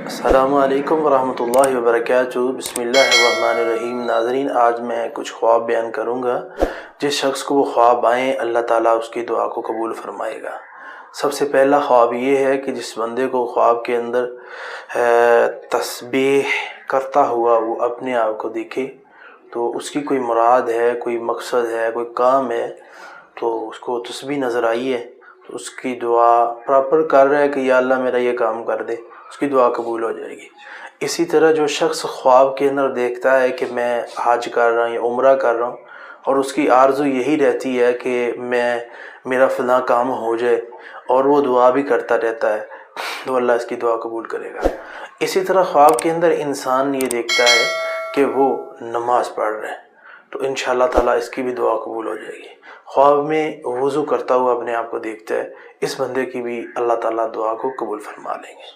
السلام علیکم ورحمۃ اللہ وبرکاتہ۔ بسم اللہ الرحمن الرحیم۔ ناظرین، آج میں کچھ خواب بیان کروں گا۔ جس شخص کو وہ خواب آئیں اللہ تعالیٰ اس کی دعا کو قبول فرمائے گا۔ سب سے پہلا خواب یہ ہے کہ جس بندے کو خواب کے اندر تسبیح کرتا ہوا وہ اپنے آپ کو دیکھے تو اس کی کوئی مراد ہے، کوئی مقصد ہے، کوئی کام ہے، تو اس کو تسبیح نظر آئی ہے تو اس کی دعا پراپر کر رہا ہے کہ یا اللہ میرا یہ کام کر دے، اس کی دعا قبول ہو جائے گی۔ اسی طرح جو شخص خواب کے اندر دیکھتا ہے کہ میں حج کر رہا ہوں یا عمرہ کر رہا ہوں اور اس کی آرزو یہی رہتی ہے کہ میرا فلاں کام ہو جائے اور وہ دعا بھی کرتا رہتا ہے تو اللہ اس کی دعا قبول کرے گا۔ اسی طرح خواب کے اندر انسان یہ دیکھتا ہے کہ وہ نماز پڑھ رہے ہیں تو انشاءاللہ تعالیٰ اس کی بھی دعا قبول ہو جائے گی۔ خواب میں وضو کرتا ہوا اپنے آپ کو دیکھتا ہے، اس بندے کی بھی اللہ تعالیٰ دعا کو قبول فرما لیں گے۔